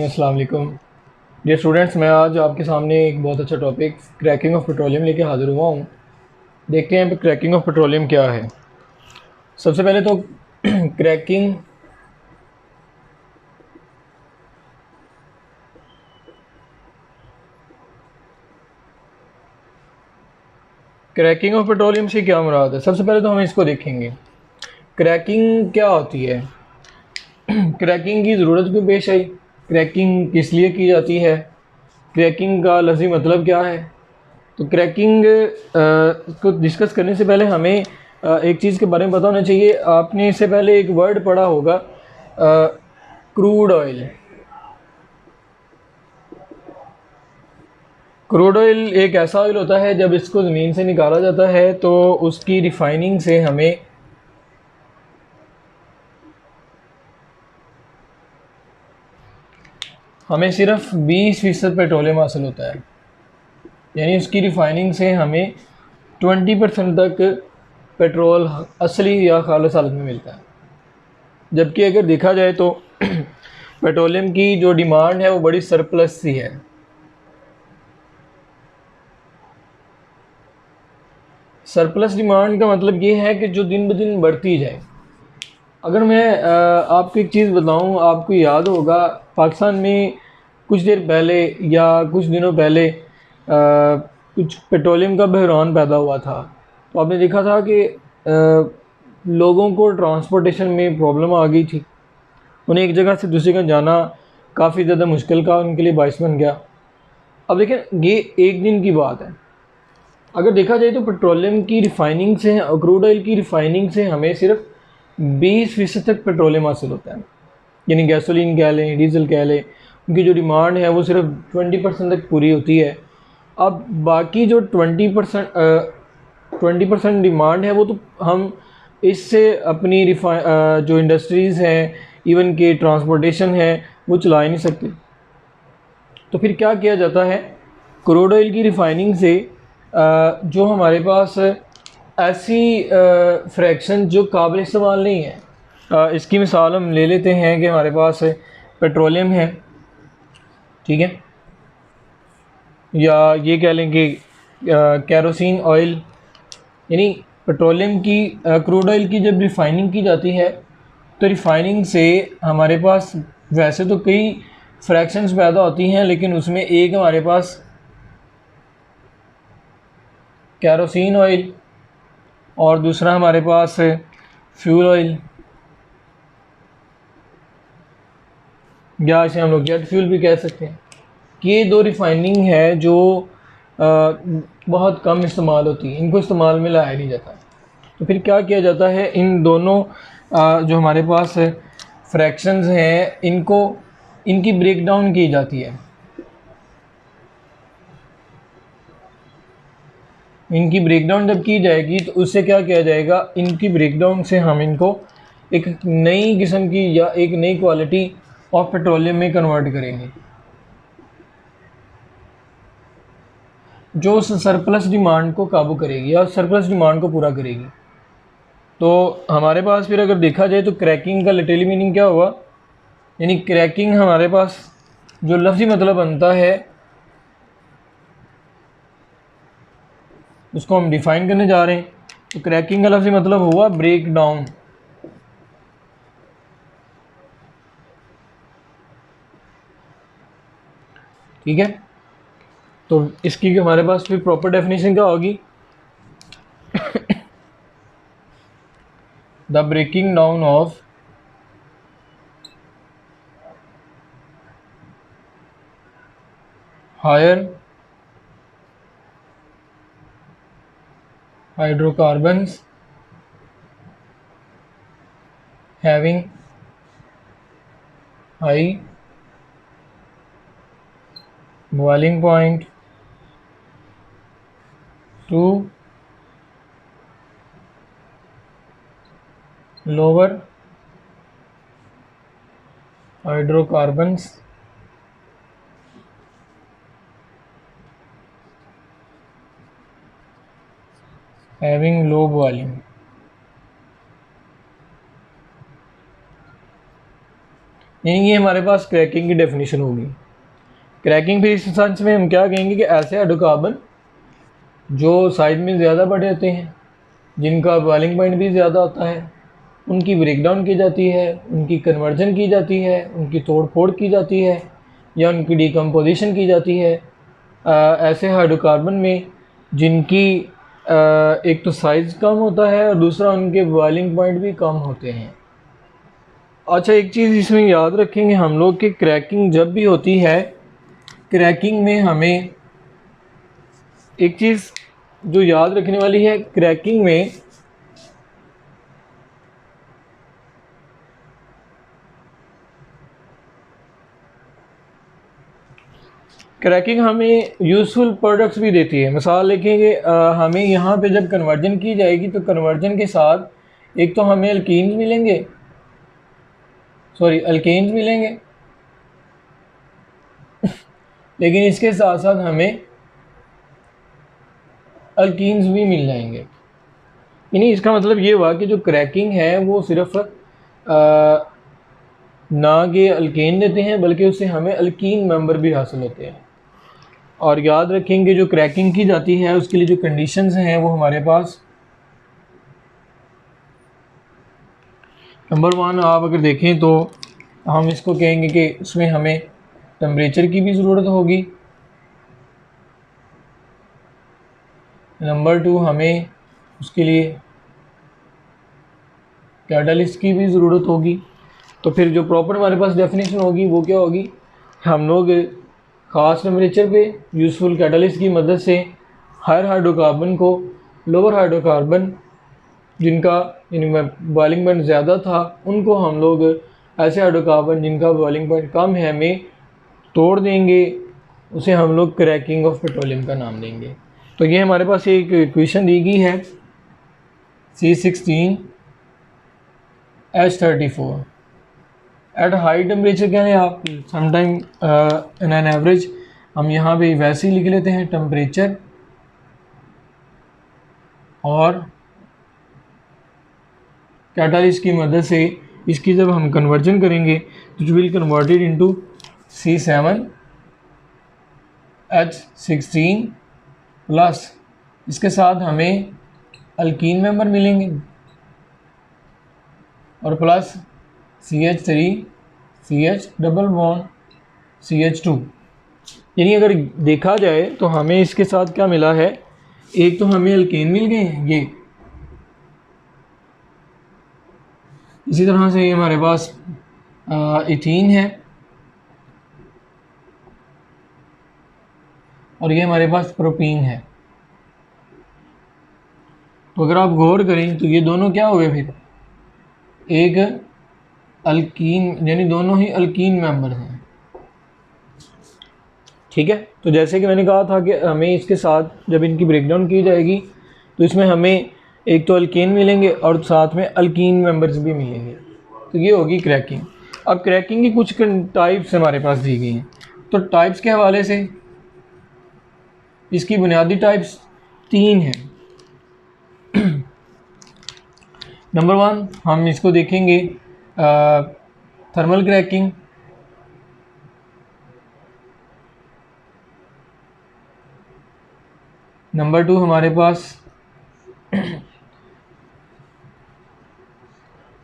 अस्सलाम वालेकुम। Dear students, मैं आज आपके सामने एक बहुत अच्छा टॉपिक क्रैकिंग ऑफ पेट्रोलियम लेके हाज़िर हुआ हूँ। देखते हैं क्रैकिंग ऑफ पेट्रोलियम क्या है। सबसे पहले तो क्रैकिंग क्रैकिंग ऑफ पेट्रोलियम से क्या मुराद है। सबसे पहले तो हम इसको देखेंगे, क्रैकिंग क्या होती है। क्रैकिंग की ज़रूरत क्यों पेश आई, क्रैकिंग किस लिए की जाती है, क्रैकिंग का लफ्ज़ी मतलब क्या है। तो क्रैकिंग को डिस्कस करने से पहले हमें एक चीज़ के बारे में पता होना चाहिए। आपने इससे पहले एक वर्ड पढ़ा होगा, क्रूड ऑयल। क्रूड ऑयल एक ऐसा ऑयल होता है, जब इसको ज़मीन से निकाला जाता है तो उसकी रिफाइनिंग से हमें सिर्फ 20% पेट्रोलियम हासिल होता है। यानी उसकी रिफाइनिंग से हमें 20% तक पेट्रोल असली या खालिस हालत में मिलता है। जबकि अगर देखा जाए तो पेट्रोलियम की जो डिमांड है वो बड़ी सरप्लस सी है। सरप्लस डिमांड का मतलब ये है कि जो दिन ब दिन बढ़ती जाए। अगर मैं आपको एक चीज़ बताऊं, आपको याद होगा पाकिस्तान में कुछ देर पहले या कुछ दिनों पहले कुछ पेट्रोलियम का बहरान पैदा हुआ था। तो आपने देखा था कि लोगों को ट्रांसपोर्टेशन में प्रॉब्लम आ गई थी। उन्हें एक जगह से दूसरी जगह जाना काफ़ी ज़्यादा मुश्किल का उनके लिए बायस बन गया। अब देखें, ये एक दिन की बात है। अगर देखा जाए तो पेट्रोलियम की रिफाइनिंग से, क्रूड ऑयल की रिफाइनिंग से हमें सिर्फ 20% तक पेट्रोलियम हासिल होता है। यानी गैसोलीन कह लें, डीजल कह लें, उनकी जो डिमांड है वो सिर्फ 20% तक पूरी होती है। अब बाकी जो 20% डिमांड है वो तो हम इससे अपनी जो इंडस्ट्रीज़ हैं, इवन के ट्रांसपोर्टेशन है, वो चला ही नहीं सकते। तो फिर क्या किया जाता है, क्रूड ऑयल की रिफाइनिंग से जो हमारे पास ऐसी फ्रैक्शन जो काबिल इस्तेमाल नहीं है, इसकी मिसाल हम ले लेते हैं कि हमारे पास पेट्रोलियम है, ठीक है, या ये कह लें कि कैरोसिन ऑयल। यानी पेट्रोलियम की, क्रूड ऑयल की जब रिफाइनिंग की जाती है तो रिफाइनिंग से हमारे पास वैसे तो कई फ्रैक्शंस पैदा होती हैं, लेकिन उसमें एक हमारे पास कैरोसिन ऑयल और दूसरा हमारे पास फ्यूल ऑयल, या इसे हम लोग जेट फ्यूल भी कह सकते हैं। ये दो रिफाइनिंग है जो बहुत कम इस्तेमाल होती है, इनको इस्तेमाल में लाया नहीं जाता। तो फिर क्या किया जाता है, इन दोनों जो हमारे पास फ्रैक्शंस हैं, इनकी ब्रेक डाउन की जाती है। इनकी ब्रेकडाउन जब की जाएगी तो उससे क्या किया जाएगा, इनकी ब्रेकडाउन से हम इनको एक नई किस्म की या एक नई क्वालिटी ऑफ पेट्रोलियम में कन्वर्ट करेंगे, जो उस सरप्लस डिमांड को काबू करेगी या सरप्लस डिमांड को पूरा करेगी। तो हमारे पास फिर अगर देखा जाए तो क्रैकिंग का लिटरली मीनिंग क्या हुआ। यानी क्रैकिंग हमारे पास जो लफ्ज़ी मतलब बनता है उसको हम डिफ़ाइन करने जा रहे हैं। तो क्रैकिंग का लफ्ज़ी मतलब हुआ ब्रेक डाउन। ठीक है, तो इसकी हमारे पास फिर प्रॉपर डेफिनेशन क्या होगी, the breaking down of higher hydrocarbons having high boiling point to lower hydrocarbons having low boiling. यानी ये हमारे पास क्रैकिंग की डेफिनेशन होगी। क्रैकिंग फिर इस सेंस में हम क्या कहेंगे कि ऐसे हाइड्रोकार्बन जो साइज में ज़्यादा बड़े होते हैं, जिनका बॉइलिंग पॉइंट भी ज़्यादा होता है, उनकी ब्रेकडाउन की जाती है, उनकी कन्वर्जन की जाती है, उनकी तोड़ फोड़ की जाती है या उनकी डिकम्पोजिशन की जाती है ऐसे हाइड्रोकार्बन में जिनकी एक तो साइज़ कम होता है और दूसरा उनके बॉइलिंग पॉइंट भी कम होते हैं। अच्छा, एक चीज़ इसमें याद रखेंगे हम लोग कि क्रैकिंग जब भी होती है, क्रैकिंग में हमें एक चीज़ जो याद रखने वाली है, क्रैकिंग में क्रैकिंग हमें यूज़फुल प्रोडक्ट्स भी देती है। मिसाल लिखेंगे, हमें यहाँ पे जब कन्वर्जन की जाएगी तो कन्वर्जन के साथ एक तो हमें अल्कीन्स मिलेंगे, अल्केन्स मिलेंगे लेकिन इसके साथ साथ हमें अल्कीन्स भी मिल जाएंगे। यानी इसका मतलब ये हुआ कि जो क्रैकिंग है वो सिर्फ ना कि अल्केन देते हैं बल्कि उससे हमें अल्कीन मेंबर भी हासिल होते हैं। और याद रखेंगे जो क्रैकिंग की जाती है उसके लिए जो कंडीशंस हैं वो हमारे पास नंबर 1 आप अगर देखें तो हम इसको कहेंगे कि इसमें हमें टेम्परेचर की भी ज़रूरत होगी। नंबर 2 हमें उसके लिए कैटलिस्ट की भी ज़रूरत होगी। तो फिर जो प्रॉपर हमारे पास डेफिनेशन होगी वो क्या होगी, हम लोग ख़ास टेम्परेचर पे यूज़फुल कैटलिस्ट की मदद से हायर हाइड्रोकार्बन को लोअर हाइड्रोकार्बन जिनका बॉइलिंग पॉइंट ज़्यादा था उनको हम लोग ऐसे हाइड्रोकार्बन जिनका बॉइलिंग पॉइंट कम है में तोड़ देंगे, उसे हम लोग क्रैकिंग ऑफ पेट्रोलियम का नाम देंगे। तो ये हमारे पास एक इक्वेशन दी गई है C16H34 एट हाई टेम्परेचर क्या है, आप समटाइम इन एन एवरेज हम यहाँ पे वैसे ही लिख लेते हैं टेम्परेचर और कैटालिस्ट की मदद से इसकी जब हम कन्वर्जन करेंगे तो it will converted into C7H16 plus इसके साथ हमें अल्कीन मेंबर मिलेंगे और plus CH3 CH double bond CH2। यानी अगर देखा जाए तो हमें इसके साथ क्या मिला है, एक तो हमें अल्केन मिल गए हैं ये, इसी तरह से ये हमारे पास इथीन है और ये हमारे पास प्रोपीन है। तो अगर आप गौर करें तो ये दोनों क्या हुए, फिर एक अल्कीन, यानी दोनों ही अल्कीन मेंबर हैं। ठीक है, तो जैसे कि मैंने कहा था कि हमें इसके साथ जब इनकी ब्रेकडाउन की जाएगी तो इसमें हमें एक तो अल्केन मिलेंगे और साथ में अल्कीन मेंबर्स भी मिलेंगे। तो ये होगी क्रैकिंग। अब क्रैकिंग की कुछ टाइप्स हमारे पास दी गई हैं। तो टाइप्स के हवाले से इसकी बुनियादी टाइप्स 3 हैं। नंबर 1 हम इसको देखेंगे थर्मल क्रैकिंग, नंबर 2 हमारे पास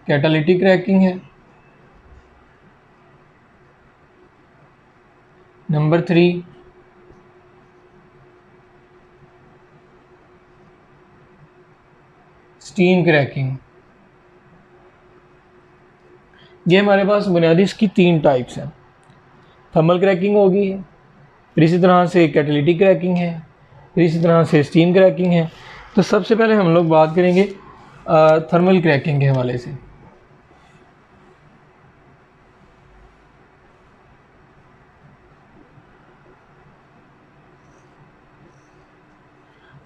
कैटालिटिक क्रैकिंग है, नंबर 3 स्टीम क्रैकिंग। ये हमारे पास बुनियादी इसकी 3 टाइप्स हैं। थर्मल क्रैकिंग होगी, फिर इसी तरह से कैटालिटिक क्रैकिंग है, फिर इसी तरह से स्टीम क्रैकिंग है। तो सबसे पहले हम लोग बात करेंगे थर्मल क्रैकिंग के हवाले से।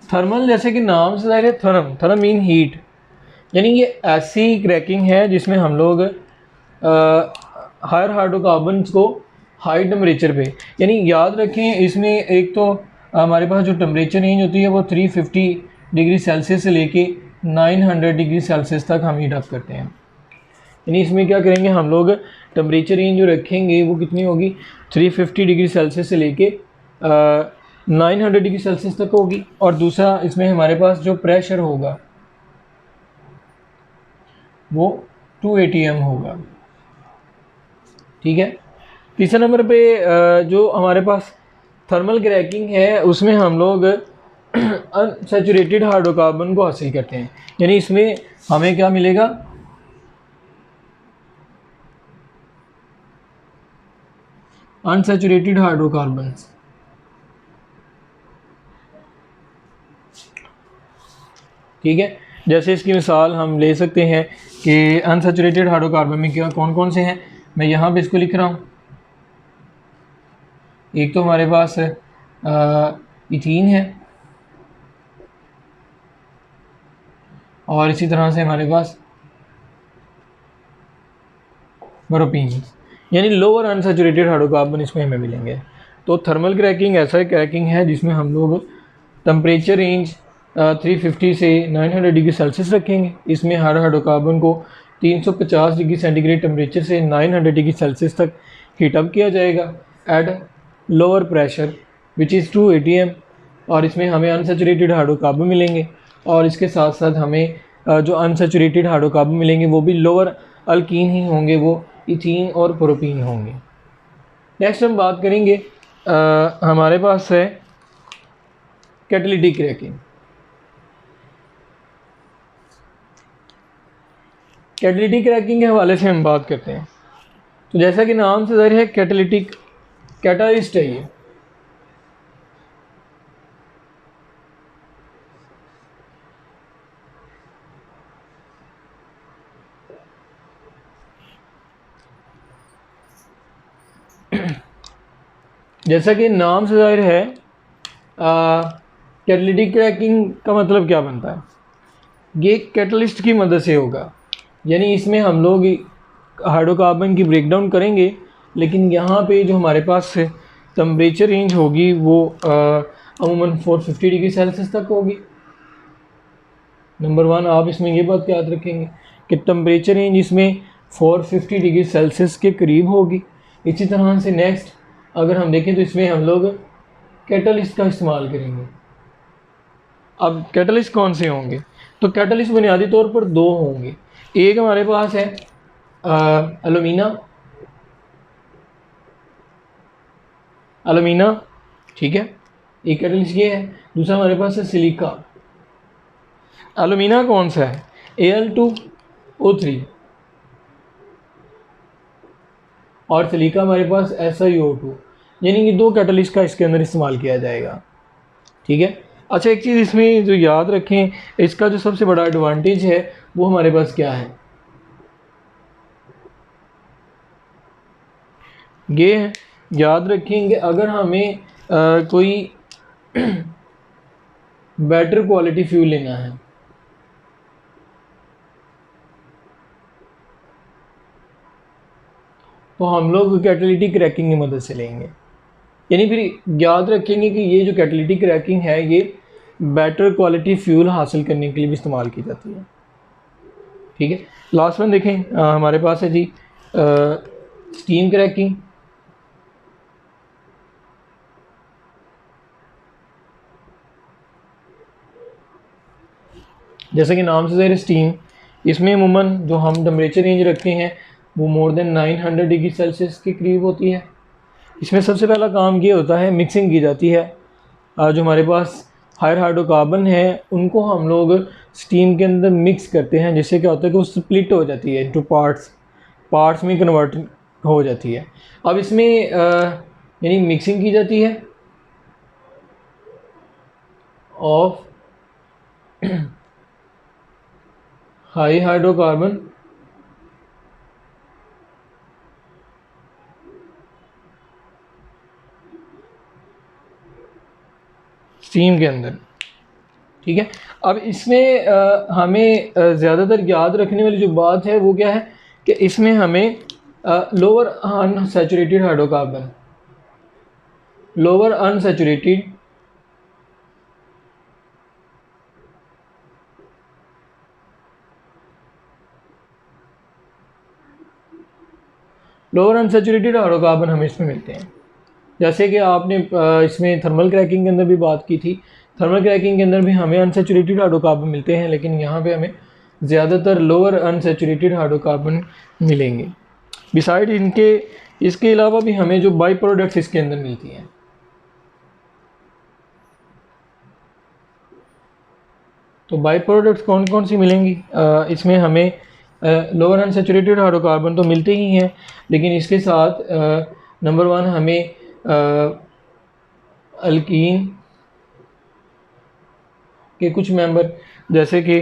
थर्मल जैसे कि नाम से ज़ाहिर है, थर्म मीन हीट, यानी ये ऐसी क्रैकिंग है जिसमें हम लोग हायर हाइड्रोकार्बन्स को हाई टेम्परेचर पे, यानी याद रखें इसमें एक तो हमारे पास जो टेम्परेचर रेंज होती है वो 350 डिग्री सेल्सियस से लेके 900 डिग्री सेल्सियस तक हम हीट अप करते हैं। यानी इसमें क्या करेंगे हम लोग, टेम्परेचर रेंज जो रखेंगे वो कितनी होगी, 350 डिग्री सेल्सियस से लेके 900 डिग्री सेल्सियस तक होगी। और दूसरा इसमें हमारे पास जो प्रेशर होगा वो 2 atm होगा। ठीक है। तीसरे नंबर पे जो हमारे पास थर्मल क्रैकिंग है उसमें हम लोग अनसैचुरेटेड हाइड्रोकार्बन को हासिल करते हैं, यानी इसमें हमें क्या मिलेगा, अनसैचुरेटेड हाइड्रोकार्बन। ठीक है। जैसे इसकी मिसाल हम ले सकते हैं कि अनसैचुरेटेड हाइड्रोकार्बन में क्या कौन कौन से हैं, मैं यहाँ पे इसको लिख रहा हूँ। एक तो हमारे पास इथीन है, और इसी तरह से हमारे पास प्रोपीन, यानी लोअर अनसैचुरेटेड हाइड्रोकार्बन इसमें हमें मिलेंगे। तो थर्मल क्रैकिंग ऐसा क्रैकिंग है जिसमें हम लोग टेम्परेचर रेंज 350 से 900 डिग्री सेल्सियस रखेंगे। इसमें हर हाइड्रोकार्बन को 350 डिग्री सेंटीग्रेड टेम्परेचर से 900 डिग्री सेल्सियस तक हीटअप किया जाएगा at lower pressure which is 2 atm, और इसमें हमें अनसैचुरेटेड हाइड्रोकार्बन मिलेंगे। और इसके साथ साथ हमें जो अनसैचुरेटेड हाइड्रोकार्बन मिलेंगे वो भी लोअर अल्कीन ही होंगे, वो इथीन और प्रोपीन होंगे। नेक्स्ट हम बात करेंगे हमारे पास है कैटालिटिक क्रैकिंग। कैटालिटिक क्रैकिंग के हवाले से हम बात करते हैं। तो जैसा कि नाम से ज़ाहिर है कैटालिटिक कैटालिस्ट है ये। जैसा कि नाम से ज़ाहिर है कैटालिटिक क्रैकिंग का मतलब क्या बनता है, ये कैटलिस्ट की मदद से होगा, यानी इसमें हम लोग हाइड्रोकार्बन की ब्रेकडाउन करेंगे, लेकिन यहाँ पे जो हमारे पास टेम्परेचर रेंज होगी वो अमूमन 450 डिग्री सेल्सियस तक होगी। नंबर वन आप इसमें ये बात याद रखेंगे कि टेम्परेचर रेंज इसमें 450 डिग्री सेल्सियस के करीब होगी। इसी तरह से नेक्स्ट अगर हम देखें तो इसमें हम लोग कैटलिस्ट का इस्तेमाल करेंगे। अब कैटलिस्ट कौन से होंगे, तो कैटलिस्ट बुनियादी तौर पर दो होंगे। एक हमारे पास है एलुमिना, एलुमिना, ठीक है, एक कैटलिस्ट ये है। दूसरा हमारे पास है सिलिका। एलुमिना कौन सा है, Al2O3, और सिलिका हमारे पास SiO2, यानी कि दो कैटलिस्ट का इसके अंदर इस्तेमाल किया जाएगा। ठीक है। अच्छा, एक चीज़ इसमें जो याद रखें, इसका जो सबसे बड़ा एडवांटेज है वो हमारे पास क्या है, ये है, याद रखेंगे अगर हमें कोई बेटर क्वालिटी फ्यूल लेना है तो हम लोग कैटालिटिक क्रैकिंग की मदद से लेंगे। यानी फिर याद रखेंगे कि ये जो कैटालिटिक क्रैकिंग है ये बेटर क्वालिटी फ्यूल हासिल करने के लिए भी इस्तेमाल की जाती है। ठीक है। लास्ट में देखें हमारे पास है जी स्टीम क्रैकिंग। जैसा कि नाम से ज़ाहिर स्टीम, इसमें अमूमन जो हम टेम्परेचर रेंज रखते हैं वो मोर देन 900 डिग्री सेल्सियस के करीब होती है। इसमें सबसे पहला काम ये होता है, मिक्सिंग की जाती है। जो हमारे पास हायर हाइड्रोकार्बन है उनको हम लोग स्टीम के अंदर मिक्स करते हैं, जिससे क्या होता है कि वो स्प्लिट हो जाती है इंटू पार्ट्स में कन्वर्ट हो जाती है। अब इसमें यानी मिक्सिंग की जाती है ऑफ हाई हाइड्रोकार्बन स्टीम के अंदर। ठीक है। अब इसमें हमें ज़्यादातर याद रखने वाली जो बात है वो क्या है कि इसमें हमें lower unsaturated hydrocarbon, lower unsaturated lower unsaturated hydrocarbon हमें इसमें मिलते हैं। जैसे कि आपने इसमें थर्मल क्रैकिंग के अंदर भी बात की थी, थर्मल क्रैकिंग के अंदर भी हमें अनसैचुरेटेड हाइड्रोकार्बन मिलते हैं, लेकिन यहाँ पे हमें ज़्यादातर लोअर अनसैचुरेटेड हाइड्रोकार्बन मिलेंगे। बिसाइड इनके इसके अलावा भी हमें जो बाई प्रोडक्ट्स इसके अंदर मिलती हैं, तो बाई प्रोडक्ट्स कौन कौन सी मिलेंगी? इसमें हमें लोअर अनसैचुरेटेड हाइड्रोकार्बन तो मिलते ही हैं, लेकिन इसके साथ नंबर 1 हमें अल्कीन के कुछ मेंबर जैसे कि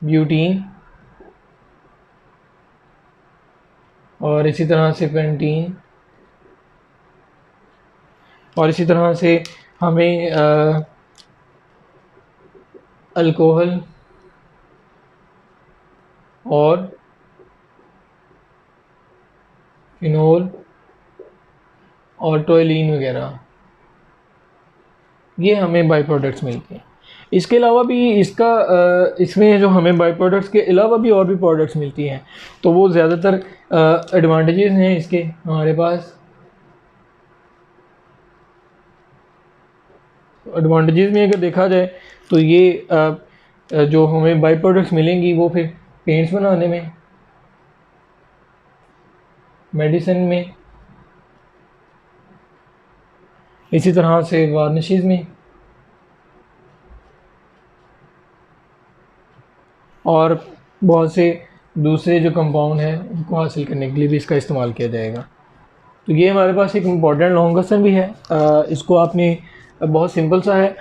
ब्यूटीन और इसी तरह से पेंटीन और इसी तरह से हमें अल्कोहल और फिनोल और टोइलिन वगैरह, ये हमें बाई प्रोडक्ट्स मिलते हैं। इसके अलावा भी इसमें जो हमें बाई प्रोडक्ट्स के अलावा भी और भी प्रोडक्ट्स मिलती हैं, तो वो ज़्यादातर एडवांटेजेस हैं इसके हमारे पास। एडवांटेजेस में अगर देखा जाए तो ये जो हमें बाई प्रोडक्ट्स मिलेंगी वो फिर पेंट्स बनाने में, मेडिसिन में, इसी तरह से वार्निशेस में और बहुत से दूसरे जो कंपाउंड हैं उनको हासिल करने के लिए भी इसका इस्तेमाल किया जाएगा। तो ये हमारे पास एक इम्पॉर्टेंट लॉन्ग क्वेश्चन भी है। इसको आपने बहुत सिंपल सा है,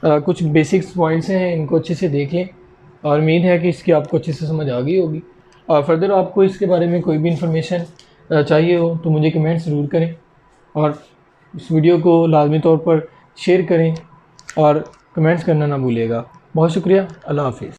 कुछ बेसिक्स पॉइंट्स हैं, इनको अच्छे से देख लें और उम्मीद है कि इसकी आपको अच्छे से समझ आ गई होगी। और फर्दर आपको इसके बारे में कोई भी इंफॉर्मेशन चाहिए हो तो मुझे कमेंट ज़रूर करें और इस वीडियो को लाजमी तौर पर शेयर करें और कमेंट्स करना ना भूलिएगा। बहुत शुक्रिया। अल्लाह हाफिज़।